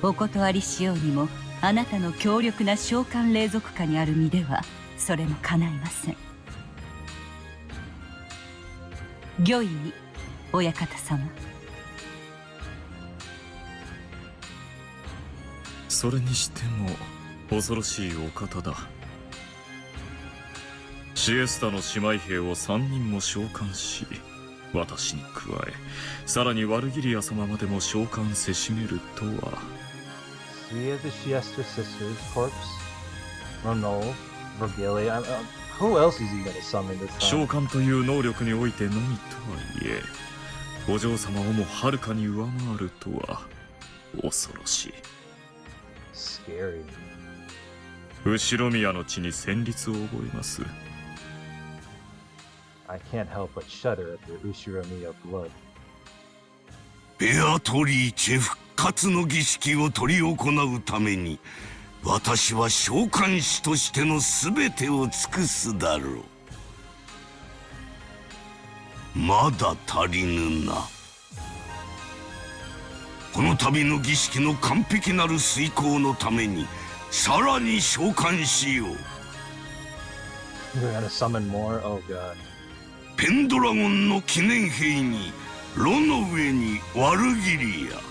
お断りしようにも、あなたの強力な召喚霊族下にある身ではそれも叶いません。御意に、親方様。それにしても恐ろしいお方だ。シエスタの姉妹兵を3人も召喚し、私に加えさらにワルギリア様までも召喚せしめるとは。We have the Siesta Sisters, Corpse, Ronald, Vergilia. Who else is he gonna summon this time? 召喚という能力においてのみとはいえ、お嬢様をもはるかに上回るとは恐ろしい。Scary. 後ろ宮の地に旋律を覚えます。I can't help but shudder at the Ushiromiya blood. ベアトリーチェ復活の儀式を執り行うために、私は召喚師としての全てを尽くすだろう。まだ足りぬな。この度の儀式の完璧なる遂行のために、さらに召喚しよう。We're gonna summon more? Oh god. ペンドラゴンの記念碑に、炉の上にワルギリア。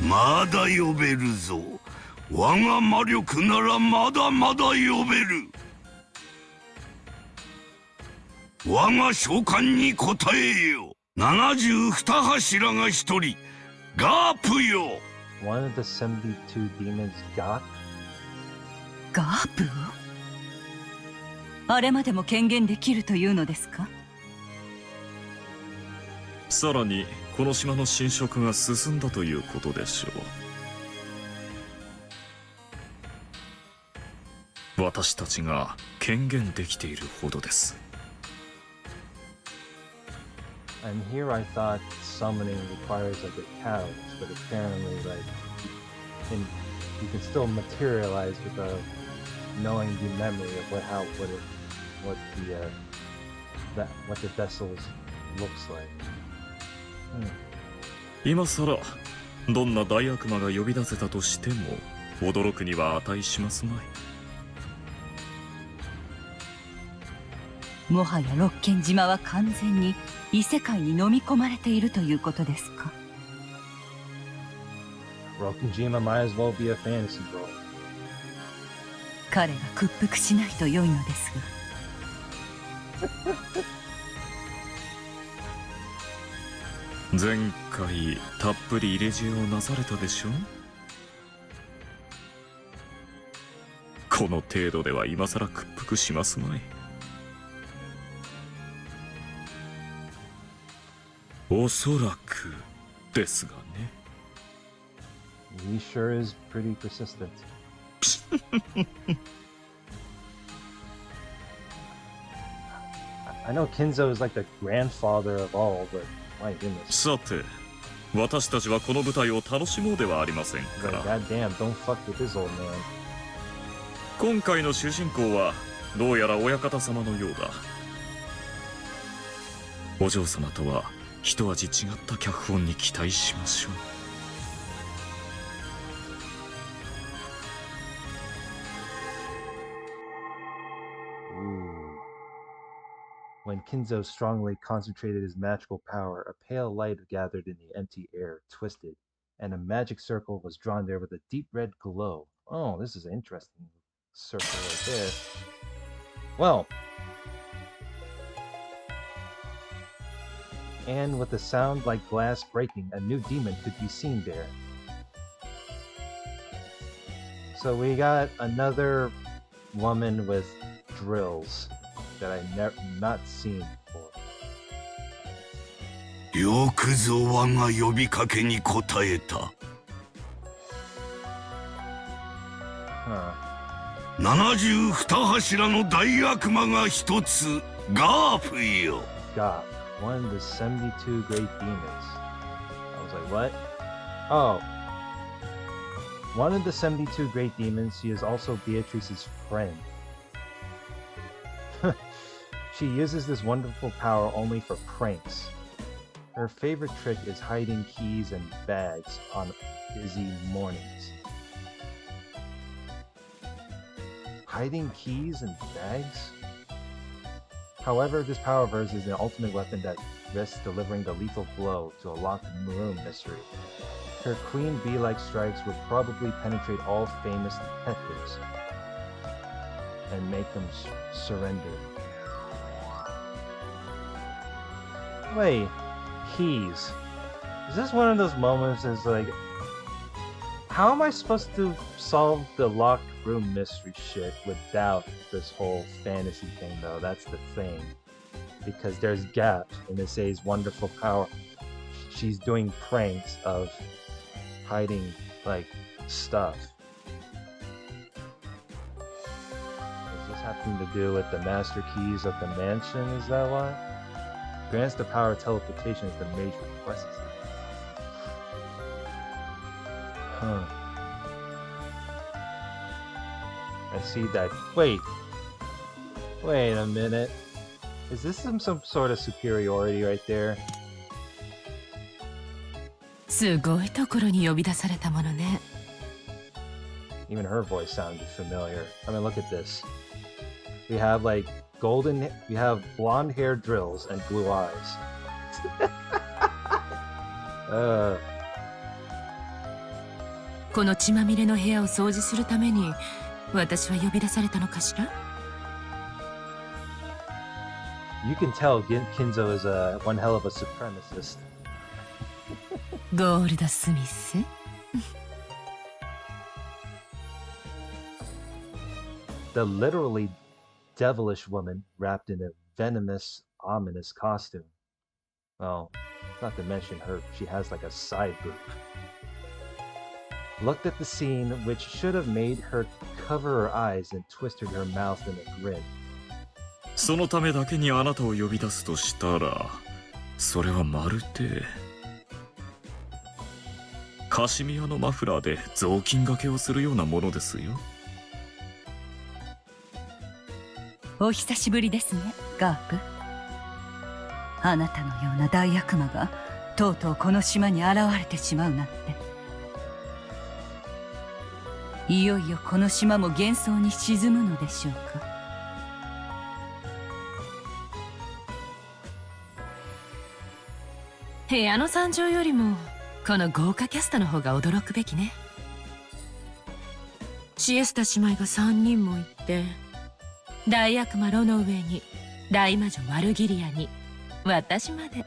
まだ呼べるぞ。我が魔力ならまだまだ呼べる。我が召喚に応えよ。72柱が一人、ガープよ。One of the 72 demons, Gaap? ガープをあれまでも権限できるというのですか？さらにこの島の侵食が進んだということでしょう。私たちが権限できているほどです。And here I thought summoning requires like a catalyst, but apparently like you can still materialize without knowing the memory of what the vessels looks like. 今さらどんな大悪魔が呼び出せたとしても驚くには値しますまい。もはや六軒島は完全に異世界に飲み込まれているということですか。Rokujima might as well be a fantasy world. 彼が屈服しないと良いのですが。前回たっぷり入れ知恵をなされたでしょ。この程度では今さら屈服しますまい。おそらくですがね。He sure is pretty persistent. I know Kinzo is like the grandfather of all, but my goodness. さて、私たちはこの舞台を楽しもうではありませんか Like, ら。 goddamn, don't fuck with this old man. 今回の主人公はどうやら親方様のようだ。お嬢様とは一味違った脚本に期待しましょう。Ooh. When Kinzo strongly concentrated his magical power, a pale light gathered in the empty air, twisted, and a magic circle was drawn there with a deep red glow. Oh, this is an interesting circle right there. Well, and with a sound like glass breaking, a new demon could be seen there. So we got another woman with drills that I never not seen before. よくぞ我が呼びかけに応えた。72柱の大悪魔が一つ、ガープよ。Gaap, one of the 72 great demons. I was like, what? Oh. One of the 72 great demons, she is also Beatrice's friend. She uses this wonderful power only for pranks. Her favorite trick is hiding keys and bags on busy mornings. Hiding keys and bags? However, this power of hers is an ultimate weapon that risks delivering the lethal blow to a locked room mystery. Her queen bee-like strikes would probably penetrate all famous detectives and make them surrender. Wait, keys. Is this one of those moments that's like, how am I supposed to solve the locked room mystery shit without this whole fantasy thing though? That's the thing. Because there's Gaap and it says wonderful power. She's doing pranks of hiding like stuff. Does this have something to do with the master keys of the mansion? Is that why? Grants the power of teleportation as the mage requests it. Huh. I see that. Wait a minute. Is this some sort of superiority right there? すごいところに呼び出されたものね。 Even her voice sounded familiar. I mean, look at this. We have like we have blonde hair drills and blue eyes. この血まみれの部屋を掃除するために私は呼び出されたのかしら。 You can tell Kinzo is one hell of a supremacist. ゴールド・スミス。The literally devilish woman wrapped in a venomous, ominous costume. Well, not to mention she has like a side boob. Looked at the scene, which should have made her cover her eyes and twisted her mouth in a grin. そのためだけにあなたを呼び出すとしたら、それはまるでカシミヤのマフラーで雑巾がけをするようなものですよ。お久しぶりですね、ガープ。あなたのような大悪魔がとうとうこの島に現れてしまうなんて。いよいよこの島も幻想に沈むのでしょうか。部屋の惨状よりもこの豪華キャストの方が驚くべきね。シエスタ姉妹が3人もいて、大悪魔ロの上に大魔女ワルギリアに私まで。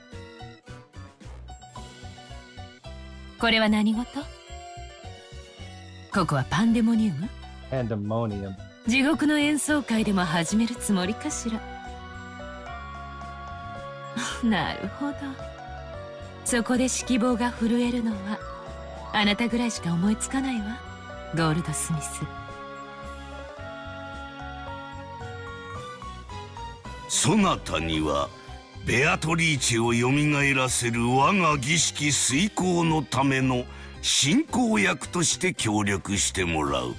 これは何事？ここはパンデモニウム？ Pandemonium. 地獄の演奏会でも始めるつもりかしら。なるほど。そこで指揮棒が震えるのはあなたぐらいしか思いつかないわ、ゴールドスミス。そなたにはベアトリーチェをよみがえらせる我が儀式遂行のための進行役として協力してもらう。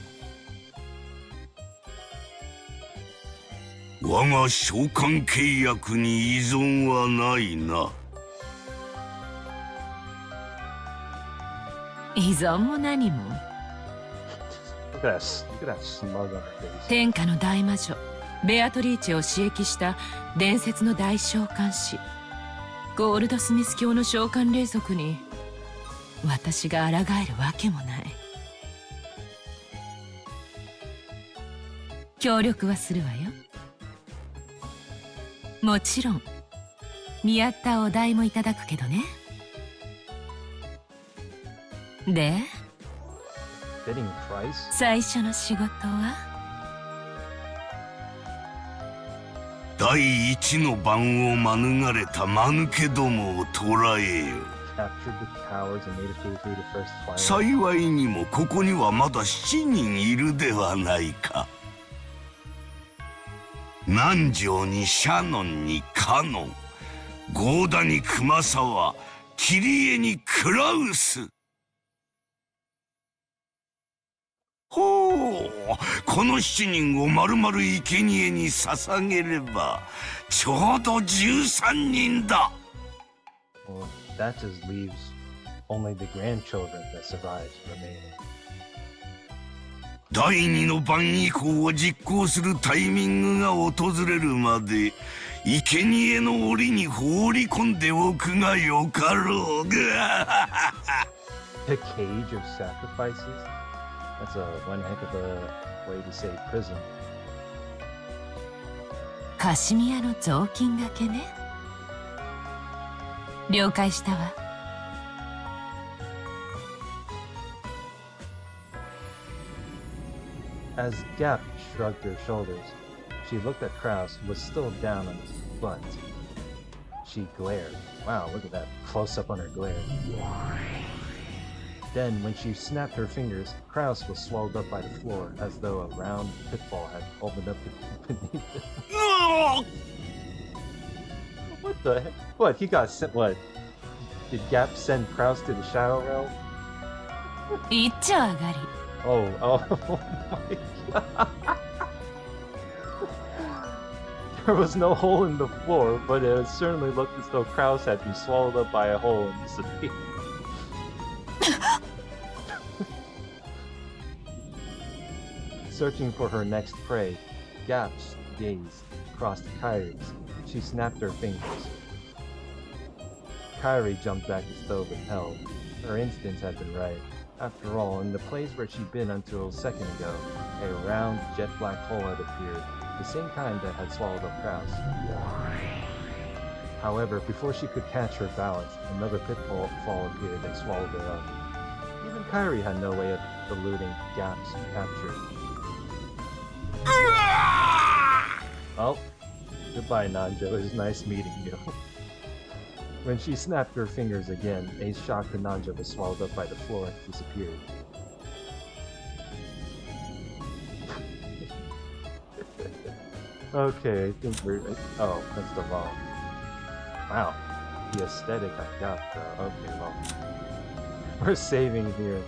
我が召喚契約に依存はないな。依存も何も。Look at that smug on her face. 天下の大魔女ベアトリーチェを刺激した伝説の大召喚師ゴールドスミス教の召喚霊族に私が抗えるわけもない。協力はするわよ。もちろん見合ったお代もいただくけどね。で、Fitting price? 最初の仕事は第一の番を免れた間抜けどもを捕らえよ。Captured the cowards and made it through the first twilight. 幸いにもここにはまだ7人いるではないか。南條にシャノンにカノン、ゴーダに熊沢、キリエにクラウス。ほう、この7人をまるまる生贄に捧げればちょうど13人だ。Well, that just leaves only the grandchildren that survives remaining. 第二の番以降を実行するタイミングが訪れるまで生贄の檻に放り込んでおくがよかろうが。The cage of sacrifices? That's one heck of a way to say prison. カシミヤの雑巾がけね。了解したわ。As Gaap shrugged her shoulders, she looked at Kraus, who was still down on his butt. She glared. Wow, look at that close-up on her glare. Then, when she snapped her fingers, Kraus was swallowed up by the floor, as though a round pitfall had opened up beneath it. What the heck? What, he got sent, what? Did Gaap send Kraus to the Shadow Realm? 一丁上がり。Oh, oh my god. There was no hole in the floor, but it certainly looked as though Kraus had been swallowed up by a hole and disappeared. Searching for her next prey, Gaap's gaze crossed Kairi's. She snapped her fingers. Kairi jumped back as though repelled. Her instincts had been right. After all, in the place where she'd been until a second ago, a round, jet-black hole had appeared, the same kind that had swallowed up Kraus. However, before she could catch her balance, another pitfall appeared and swallowed her up. Even Kairi had no way of eluding Gaap's capture. Oh, goodbye, Nanjo. It was nice meeting you. When she snapped her fingers again, a shocked Nanjo was swallowed up by the floor and disappeared. Okay, I think we're... Oh, that's the wrong... Wow. the aesthetic of Gaap, though. Okay, well, we're saving here.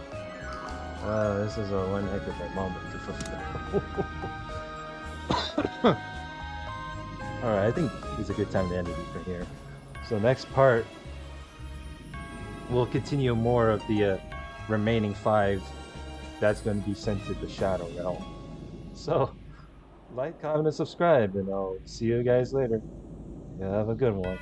This is a one heck of a moment to fulfill. Alright, I think it's a good time to end it from here. So next part, we'll continue more of the remaining 5 that's going to be sent to the Shadow Realm. So, like, comment, and subscribe, and I'll see you guys later. Yeah, have a good one.